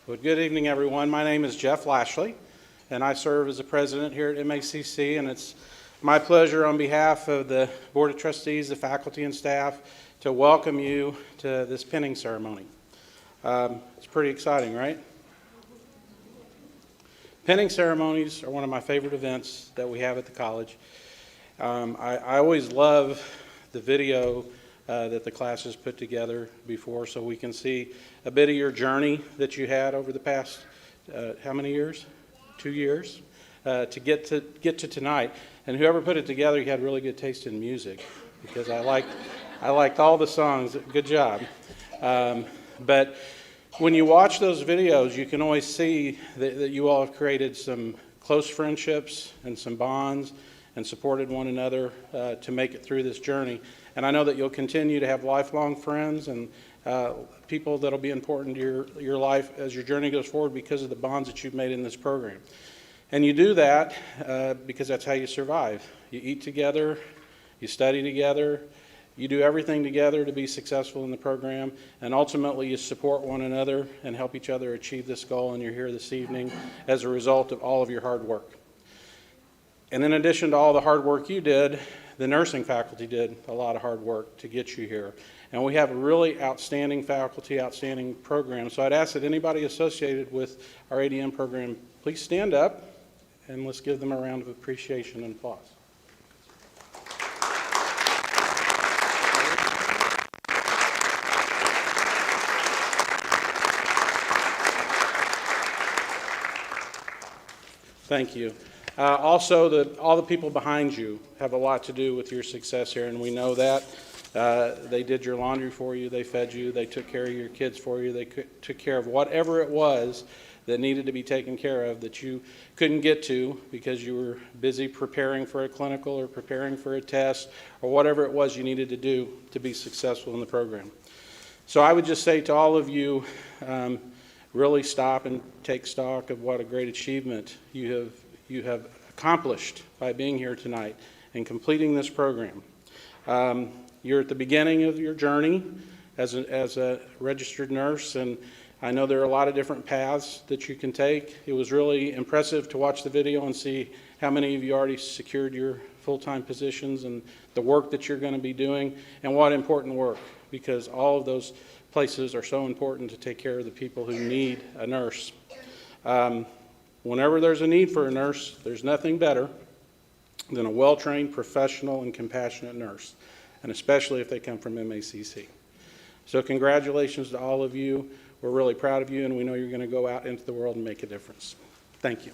Well, good evening, everyone. My name is Jeff Lashley, and I serve as the president here at MACC, and it's my pleasure on behalf of the Board of Trustees, the faculty, and staff to welcome you to this pinning ceremony. It's pretty exciting, right? Pinning ceremonies are one of my favorite events that we have at the college. I always love the video that the classes put together before, so we can see a bit of your journey that you had over the past, how many years? 2 years, to get to tonight. And whoever put it together, you had really good taste in music, because I liked all the songs. Good job. But when you watch those videos, you can always see that you all have created some close friendships and some bonds and supported one another to make it through this journey. And I know that you'll continue to have lifelong friends and people that'll be important to your life as your journey goes forward because of the bonds that you've made in this program. And you do that because that's how you survive. You eat together, you study together, you do everything together to be successful in the program, and ultimately you support one another and help each other achieve this goal, and you're here this evening as a result of all of your hard work. And in addition to all the hard work you did, the nursing faculty did a lot of hard work to get you here. And we have a really outstanding faculty, outstanding program. So I'd ask that anybody associated with our ADN program, please stand up and let's give them a round of appreciation and applause. Thank you. Also, all the people behind you have a lot to do with your success here, and we know that. They did your laundry for you, they fed you, they took care of your kids for you, they took care of whatever it was that needed to be taken care of that you couldn't get to because you were busy preparing for a clinical or preparing for a test or whatever it was you needed to do to be successful in the program. So I would just say to all of you, really stop and take stock of what a great achievement you have accomplished by being here tonight and completing this program. You're at the beginning of your journey as a registered nurse, and I know there are a lot of different paths that you can take. It was really impressive to watch the video and see how many of you already secured your full-time positions and the work that you're going to be doing, and what important work, because all of those places are so important to take care of the people who need a nurse. Whenever there's a need for a nurse, there's nothing better than a well-trained, professional, and compassionate nurse, and especially if they come from MACC. So congratulations to all of you. We're really proud of you, and we know you're going to go out into the world and make a difference. Thank you.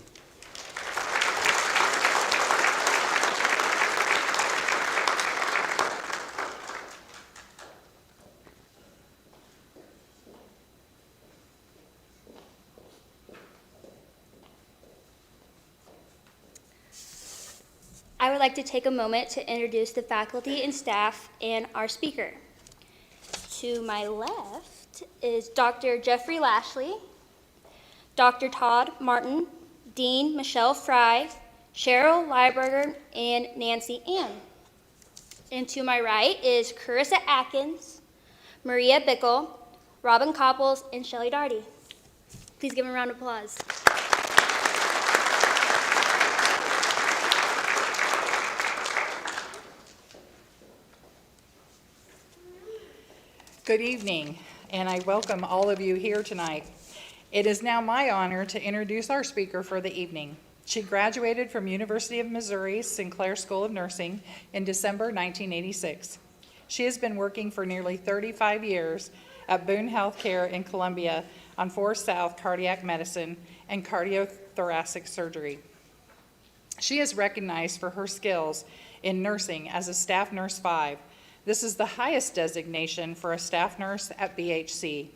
I would like to take a moment to introduce the faculty and staff and our speaker. To my left is Dr. Jeffrey Lashley, Dr. Todd Martin, Dean Michelle Fry, Cheryl Lieberger, and Nancy Ann. And to my right is Carissa Atkins, Maria Bickle, Robin Copples, and Shelley Darty. Please give them a round of applause. Good evening, and I welcome all of you here tonight. It is now my honor to introduce our speaker for the evening. She graduated from University of Missouri Sinclair School of Nursing in December 1986. She has been working for nearly 35 years at Boone Healthcare in Columbia on 4 South Cardiac Medicine and Cardiothoracic Surgery. She is recognized for her skills in nursing as a Staff Nurse 5. This is the highest designation for a staff nurse at BHC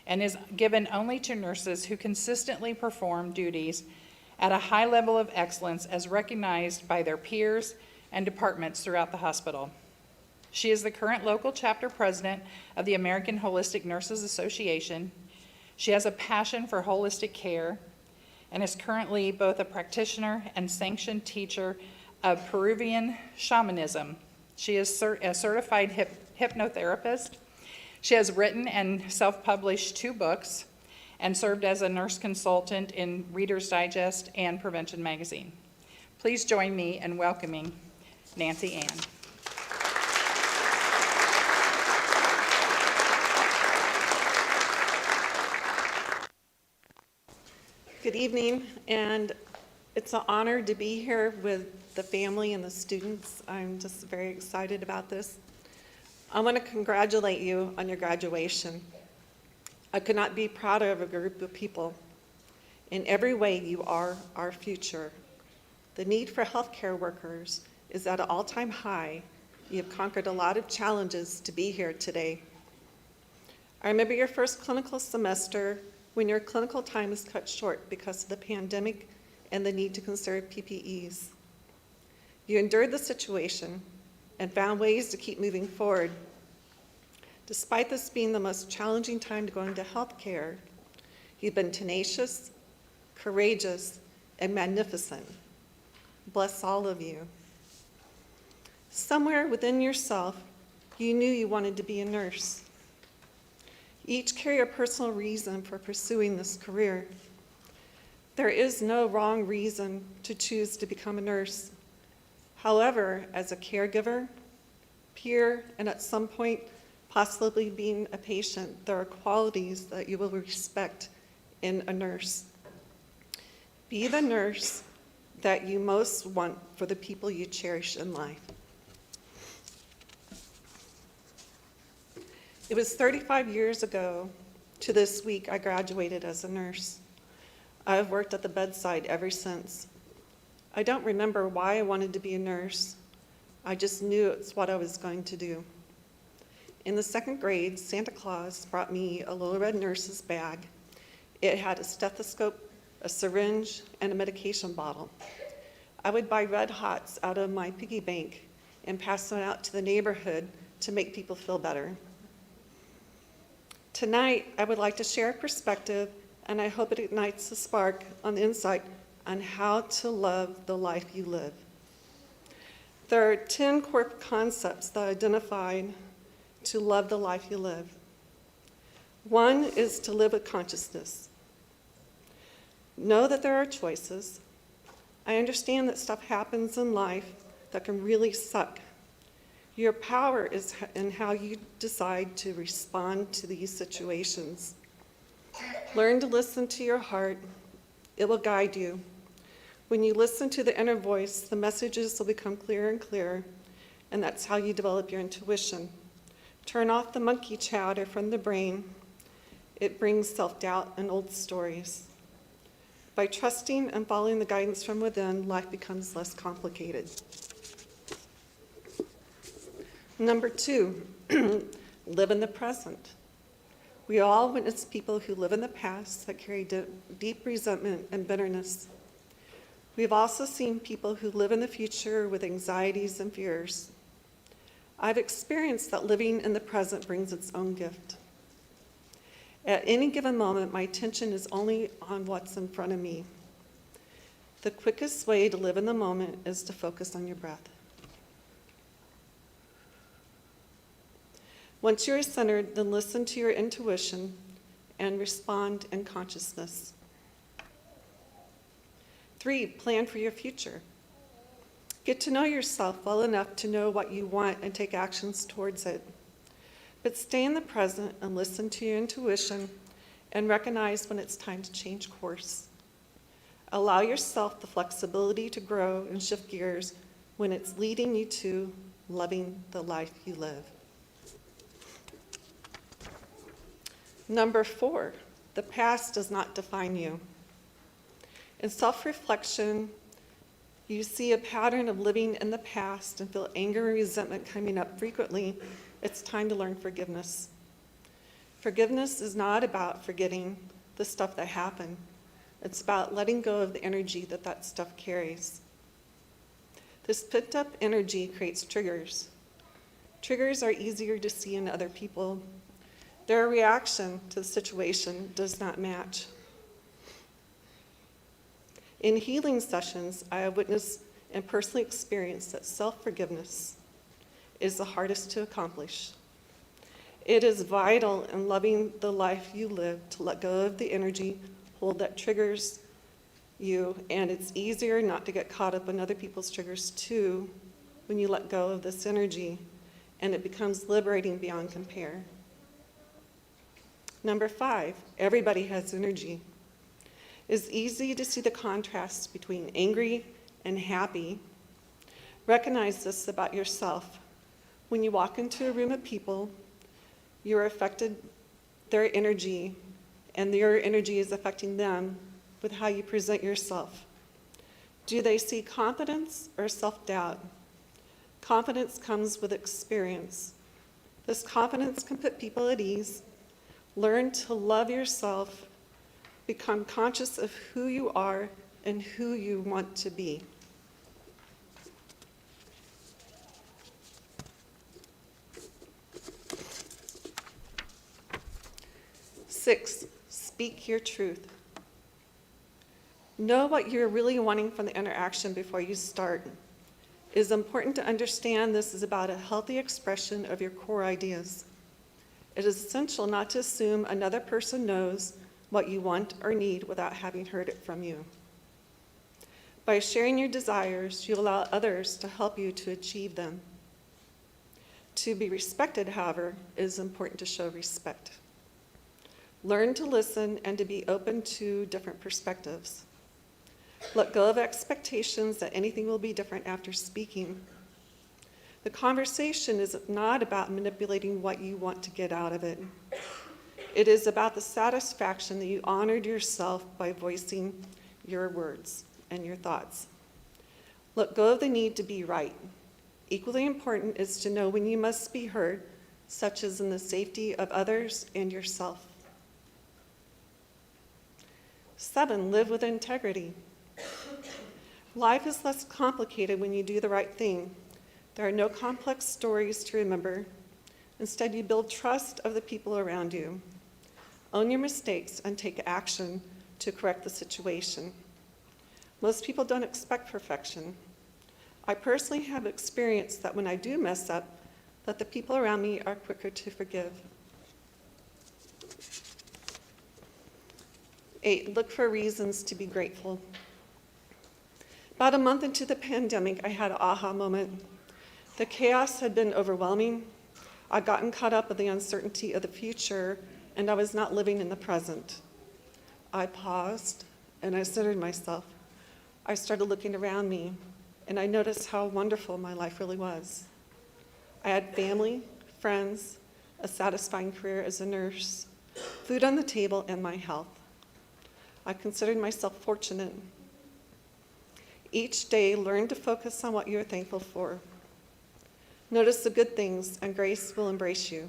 and is given only to nurses who consistently perform duties at a high level of excellence as recognized by their peers and departments throughout the hospital. She is the current local chapter president of the American Holistic Nurses Association. She has a passion for holistic care and is currently both a practitioner and sanctioned teacher of Peruvian shamanism. She is a certified hypnotherapist. She has written and self-published 2 books and served as a nurse consultant in Reader's Digest and Prevention Magazine. Please join me in welcoming Nancy Ann. Good evening, and it's an honor to be here with the family and the students. I'm just very excited about this. I want to congratulate you on your graduation. I could not be prouder of a group of people. In every way, you are our future. The need for healthcare workers is at an all-time high. You have conquered a lot of challenges to be here today. I remember your first clinical semester when your clinical time was cut short because of the pandemic and the need to conserve PPEs. You endured the situation and found ways to keep moving forward. Despite this being the most challenging time to go into healthcare, you've been tenacious, courageous, and magnificent. Bless all of you. Somewhere within yourself, you knew you wanted to be a nurse. Each carry a personal reason for pursuing this career. There is no wrong reason to choose to become a nurse. However, as a caregiver, peer, and at some point, possibly being a patient, there are qualities that you will respect in a nurse. Be the nurse that you most want for the people you cherish in life. It was 35 years ago to this week I graduated as a nurse. I have worked at the bedside ever since. I don't remember why I wanted to be a nurse. I just knew it's what I was going to do. In the second grade, Santa Claus brought me a little red nurse's bag. It had a stethoscope, a syringe, and a medication bottle. I would buy Red Hots out of my piggy bank and pass them out to the neighborhood to make people feel better. Tonight, I would like to share a perspective, and I hope it ignites a spark on the inside on how to love the life you live. There are 10 core concepts that I identified to love the life you live. One is to live with consciousness. Know that there are choices. I understand that stuff happens in life that can really suck. Your power is in how you decide to respond to these situations. Learn to listen to your heart. It will guide you. When you listen to the inner voice, the messages will become clearer and clearer, and that's how you develop your intuition. Turn off the monkey chatter from the brain. It brings self-doubt and old stories. By trusting and following the guidance from within, life becomes less complicated. Number 2, live in the present. We all witness people who live in the past that carry deep resentment and bitterness. We've also seen people who live in the future with anxieties and fears. I've experienced that living in the present brings its own gift. At any given moment, my attention is only on what's in front of me. The quickest way to live in the moment is to focus on your breath. Once you're centered, then listen to your intuition and respond in consciousness. 3, plan for your future. Get to know yourself well enough to know what you want and take actions towards it. But stay in the present and listen to your intuition and recognize when it's time to change course. Allow yourself the flexibility to grow and shift gears when it's leading you to loving the life you live. Number 4, the past does not define you. In self-reflection, you see a pattern of living in the past and feel anger and resentment coming up frequently. It's time to learn forgiveness. Forgiveness is not about forgetting the stuff that happened. It's about letting go of the energy that stuff carries. This pent up energy creates triggers. Triggers are easier to see in other people. Their reaction to the situation does not match. In healing sessions, I have witnessed and personally experienced that self-forgiveness is the hardest to accomplish. It is vital in loving the life you live to let go of the energy hold that triggers you, and it's easier not to get caught up in other people's triggers too when you let go of this energy, and it becomes liberating beyond compare. Number 5, everybody has energy. It's easy to see the contrast between angry and happy. Recognize this about yourself. When you walk into a room of people, you're affected their energy, and your energy is affecting them with how you present yourself. Do they see confidence or self-doubt? Confidence comes with experience. This confidence can put people at ease. Learn to love yourself. Become conscious of who you are and who you want to be. Six, speak your truth. Know what you're really wanting from the interaction before you start. It is important to understand this is about a healthy expression of your core ideas. It is essential not to assume another person knows what you want or need without having heard it from you. By sharing your desires, you allow others to help you to achieve them. To be respected, however, it is important to show respect. Learn to listen and to be open to different perspectives. Let go of expectations that anything will be different after speaking. The conversation is not about manipulating what you want to get out of it. It is about the satisfaction that you honored yourself by voicing your words and your thoughts. Let go of the need to be right. Equally important is to know when you must be heard, such as in the safety of others and yourself. 7, live with integrity. Life is less complicated when you do the right thing. There are no complex stories to remember. Instead, you build trust of the people around you. Own your mistakes and take action to correct the situation. Most people don't expect perfection. I personally have experienced that when I do mess up, that the people around me are quicker to forgive. 8, look for reasons to be grateful. About a month into the pandemic, I had an aha moment. The chaos had been overwhelming. I'd gotten caught up in the uncertainty of the future, and I was not living in the present. I paused, and I centered myself. I started looking around me, and I noticed how wonderful my life really was. I had family, friends, a satisfying career as a nurse, food on the table, and my health. I considered myself fortunate. Each day, learn to focus on what you're thankful for. Notice the good things, and grace will embrace you.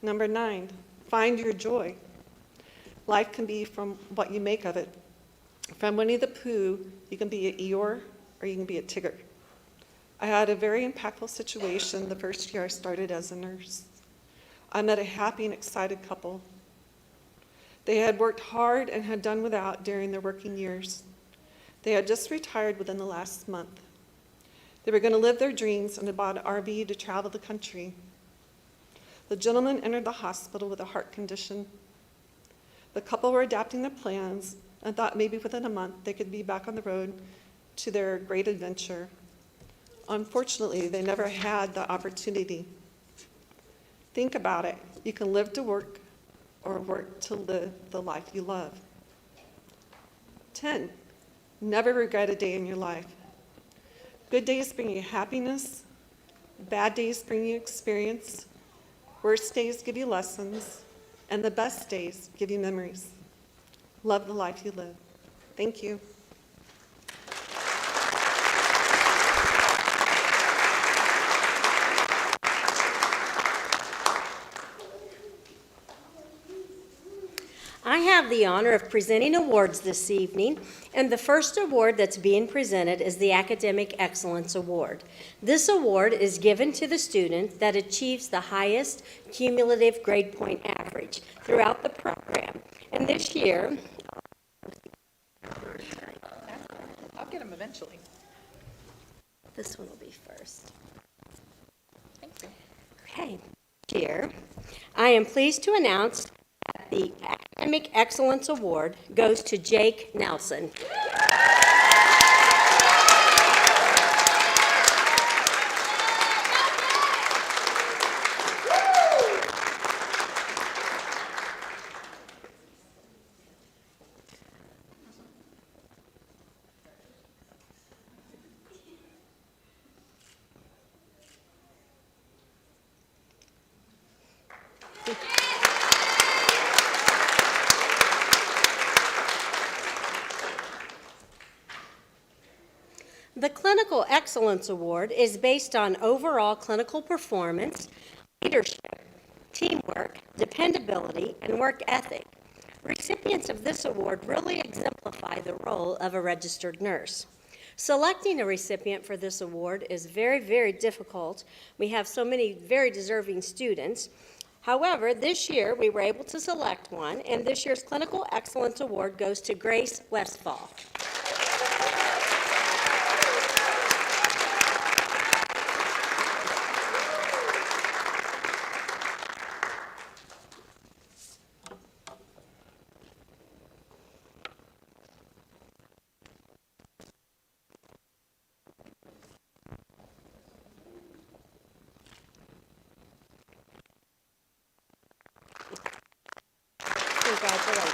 Number 9, find your joy. Life can be from what you make of it. From Winnie the Pooh, you can be an Eeyore or you can be a Tigger. I had a very impactful situation the first year I started as a nurse. I met a happy and excited couple. They had worked hard and had done without during their working years. They had just retired within the last month. They were going to live their dreams and had bought an RV to travel the country. The gentleman entered the hospital with a heart condition. The couple were adapting their plans and thought maybe within a month they could be back on the road to their great adventure. Unfortunately, they never had the opportunity. Think about it. You can live to work or work to live the life you love. 10, never regret a day in your life. Good days bring you happiness. Bad days bring you experience. Worst days give you lessons. And the best days give you memories. Love the life you live. Thank you. I have the honor of presenting awards this evening, and the first award that's being presented is the Academic Excellence Award. This award is given to the student that achieves the highest cumulative grade point average throughout the program. And this year, I'll get them eventually. this one will be first. Thank you. Okay, Chair, I am pleased to announce that the Academic Excellence Award goes to Jake Nelson. The Clinical Excellence Award is based on overall clinical performance, leadership, teamwork, dependability, and work ethic. Recipients of this award really exemplify the role of a registered nurse. Selecting a recipient for this award is very, very difficult. We have so many very deserving students. However, this year we were able to select one, and this year's Clinical Excellence Award goes to Grace Westfall. Congratulations.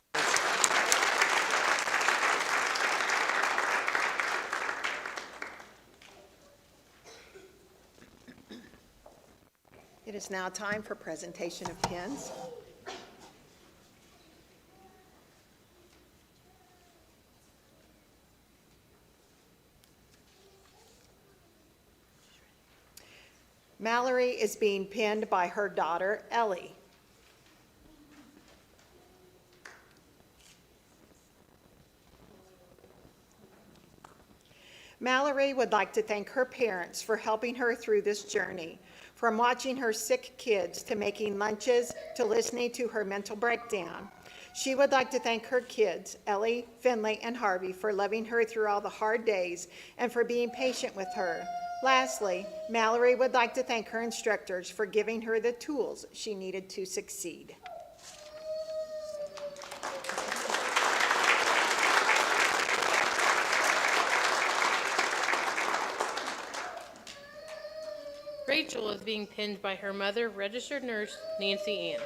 It is now time for presentation of pins. Mallory is being pinned by her daughter, Ellie. Mallory would like to thank her parents for helping her through this journey, from watching her sick kids to making lunches to listening to her mental breakdown. She would like to thank her kids, Ellie, Finley, and Harvey, for loving her through all the hard days and for being patient with her. Lastly, Mallory would like to thank her instructors for giving her the tools she needed to succeed. Rachel is being pinned by her mother, registered nurse Nancy Ann.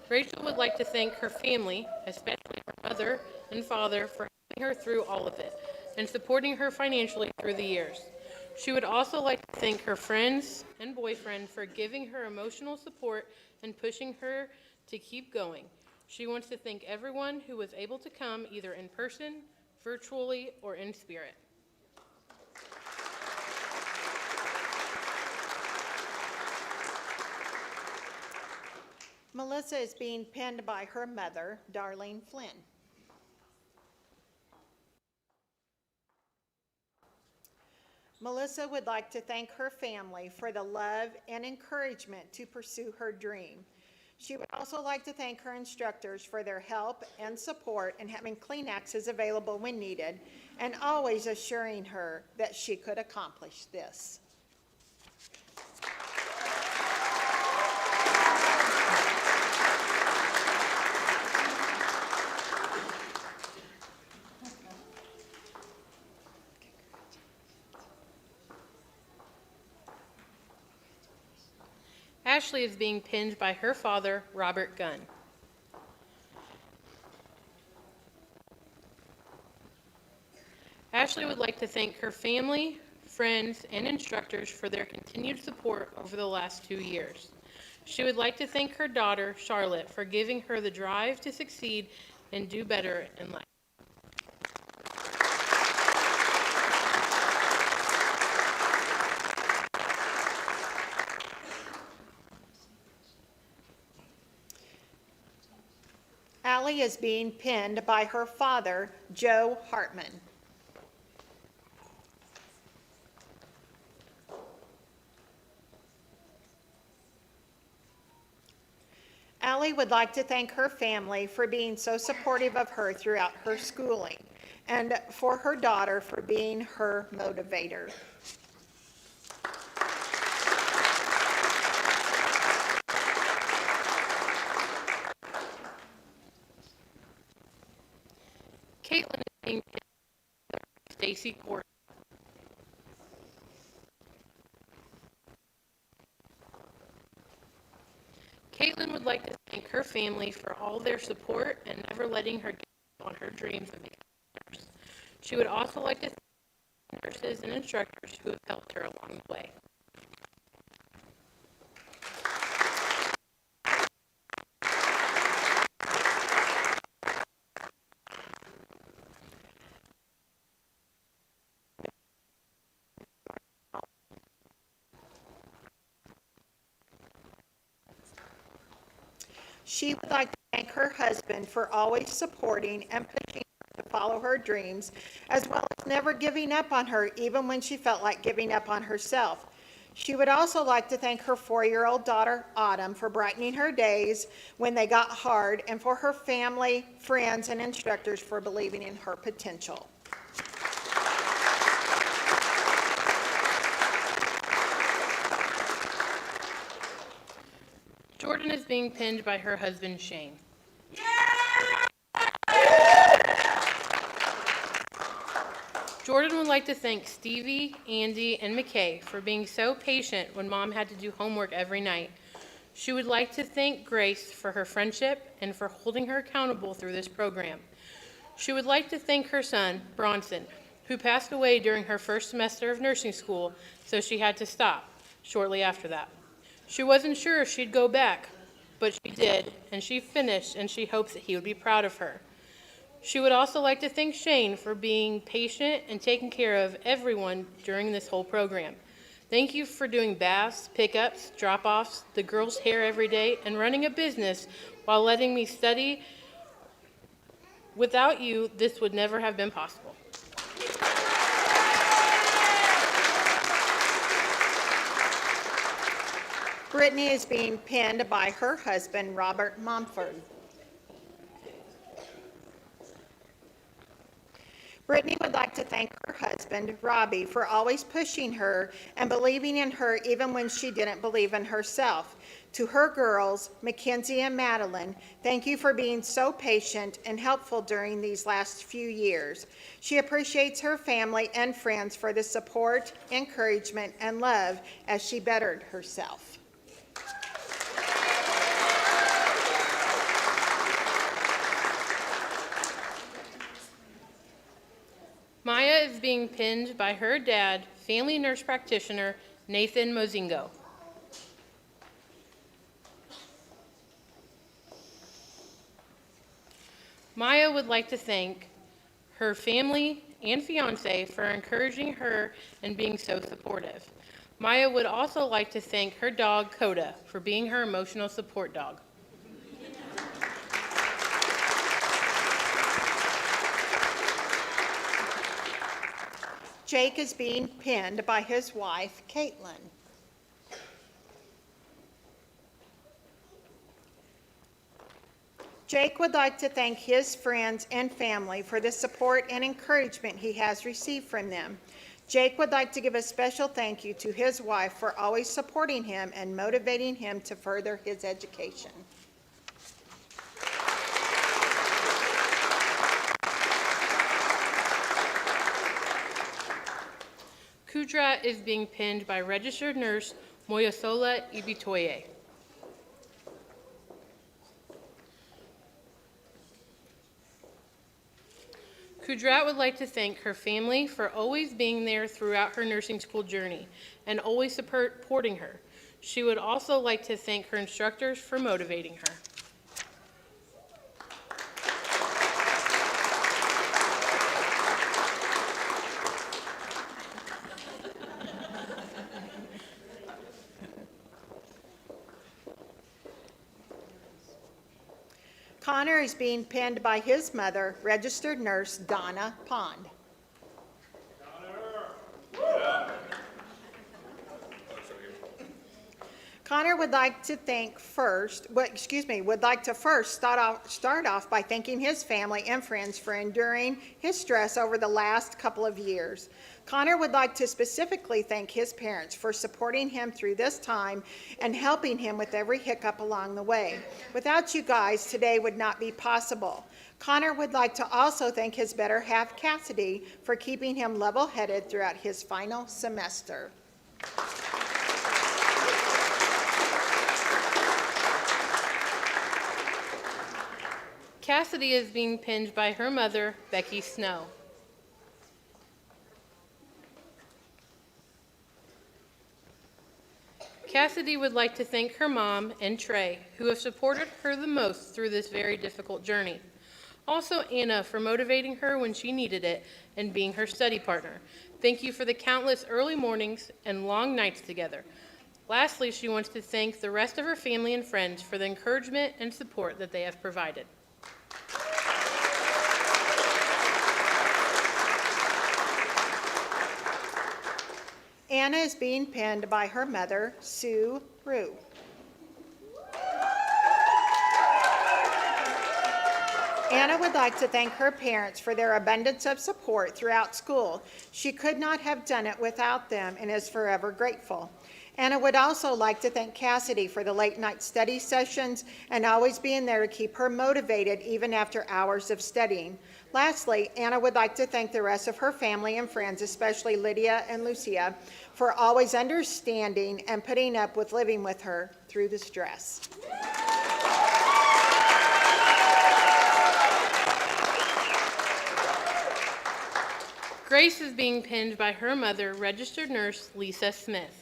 Rachel would like to thank her family, especially her mother and father, for helping her through all of it and supporting her financially through the years. She would also like to thank her friends and boyfriend for giving her emotional support and pushing her to keep going. She wants to thank everyone who was able to come either in person, virtually, or in spirit. Melissa is being pinned by her mother, Darlene Flynn. Melissa would like to thank her family for the love and encouragement to pursue her dream. She would also like to thank her instructors for their help and support and having Kleenexes available when needed, and always assuring her that she could accomplish this. Ashley is being pinned by her father, Robert Gunn. Ashley would like to thank her family, friends, and instructors for their continued support over the last 2 years. She would like to thank her daughter, Charlotte, for giving her the drive to succeed and do better in life. Allie is being pinned by her father, Joe Hartman. Allie would like to thank her family for being so supportive of her throughout her schooling, and for her daughter for being her motivator. Stacy Gordon. Caitlin would like to thank her family for all their support and never letting her give up on her dreams of becoming a nurse. She would also like to thank nurses and instructors who have helped her along the way. She would like to thank her husband for always supporting and pushing her to follow her dreams, as well as never giving up on her even when she felt like giving up on herself. She would also like to thank her 4-year-old daughter, Autumn, for brightening her days when they got hard, and for her family, friends, and instructors for believing in her potential. Jordan is being pinned by her husband, Shane. Jordan would like to thank Stevie, Andy, and McKay for being so patient when Mom had to do homework every night. She would like to thank Grace for her friendship and for holding her accountable through this program. She would like to thank her son, Bronson, who passed away during her first semester of nursing school, so she had to stop shortly after that. She wasn't sure if she'd go back, but she did, and she finished, and she hopes that he would be proud of her. She would also like to thank Shane for being patient and taking care of everyone during this whole program. Thank you for doing baths, pickups, drop-offs, the girls' hair every day, and running a business while letting me study. Without you, this would never have been possible. Brittany is being pinned by her husband, Robert Mumford. Brittany would like to thank her husband, Robbie, for always pushing her and believing in her even when she didn't believe in herself. To her girls, Mackenzie and Madeline, thank you for being so patient and helpful during these last few years. She appreciates her family and friends for the support, encouragement, and love as she bettered herself. Maya is being pinned by her dad, family nurse practitioner, Nathan Mozingo. Maya would like to thank her family and fiance for encouraging her and being so supportive. Maya would also like to thank her dog, Coda, for being her emotional support dog. Jake is being pinned by his wife, Caitlin. Jake would like to thank his friends and family for the support and encouragement he has received from them. Jake would like to give a special thank you to his wife for always supporting him and motivating him to further his education. Kudra is being pinned by registered nurse Moyosola Ibitoye. Kudrat would like to thank her family for always being there throughout her nursing school journey and always supporting her. She would also like to thank her instructors for motivating her. Connor is being pinned by his mother, registered nurse Donna Pond. Connor would like to first start off by thanking his family and friends for enduring his stress over the last couple of years. Connor would like to specifically thank his parents for supporting him through this time and helping him with every hiccup along the way. Without you guys, today would not be possible. Connor would like to also thank his better half, Cassidy, for keeping him level-headed throughout his final semester. Cassidy is being pinned by her mother, Becky Snow. Cassidy would like to thank her mom and Trey, who have supported her the most through this very difficult journey. Also, Anna for motivating her when she needed it and being her study partner. Thank you for the countless early mornings and long nights together. Lastly, she wants to thank the rest of her family and friends for the encouragement and support that they have provided. Anna is being pinned by her mother, Sue Rue. Anna would like to thank her parents for their abundance of support throughout school. She could not have done it without them and is forever grateful. Anna would also like to thank Cassidy for the late night study sessions and always being there to keep her motivated even after hours of studying. Lastly, Anna would like to thank the rest of her family and friends, especially Lydia and Lucia, for always understanding and putting up with living with her through the stress. Grace is being pinned by her mother, registered nurse Lisa Smith.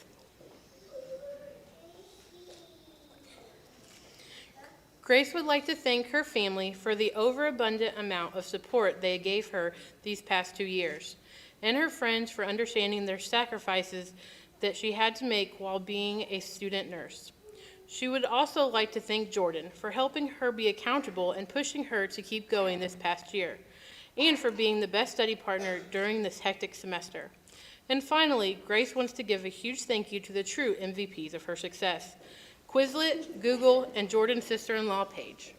Grace would like to thank her family for the overabundant amount of support they gave her these past 2 years, and her friends for understanding their sacrifices that she had to make while being a student nurse. She would also like to thank Jordan for helping her be accountable and pushing her to keep going this past year, and for being the best study partner during this hectic semester. And finally, Grace wants to give a huge thank you to the true MVPs of her success: Quizlet, Google, and Jordan's sister-in-law, Paige.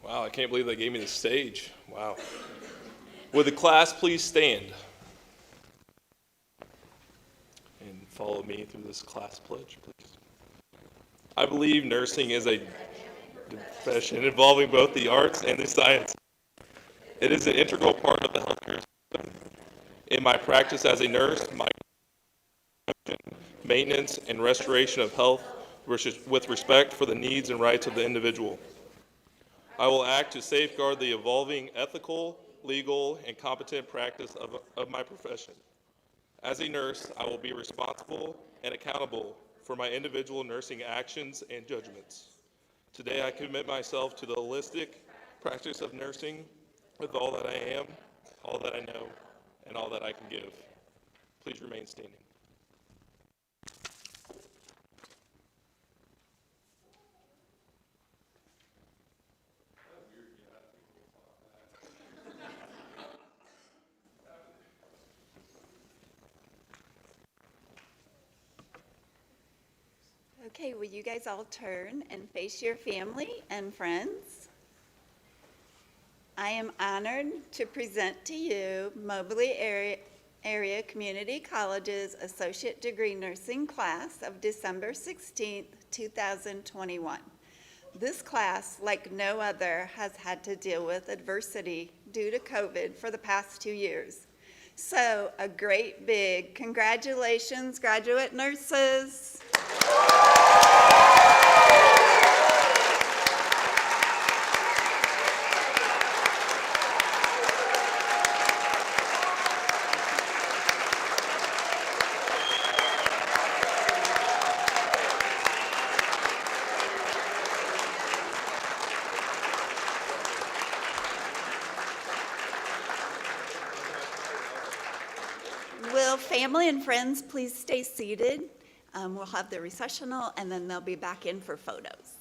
Wow, I can't believe they gave me the stage. Wow. Would the class please stand and follow me through this class pledge, please? I believe nursing is a profession involving both the arts and the science. It is an integral part of the healthcare system. In my practice as a nurse, my maintenance and restoration of health with respect for the needs and rights of the individual. I will act to safeguard the evolving ethical, legal, and competent practice of my profession. As a nurse, I will be responsible and accountable for my individual nursing actions and judgments. Today, I commit myself to the holistic practice of nursing with all that I am, all that I know, and all that I can give. Please remain standing. Okay, will you guys all turn and face your family and friends? I am honored to present to you Moberly Area Community College's Associate Degree Nursing class of December 16th, 2021. This class, like no other, has had to deal with adversity due to COVID for the past 2 years. So a great big congratulations, graduate nurses. family and friends, please stay seated. We'll have the recessional, and then they'll be back in for photos.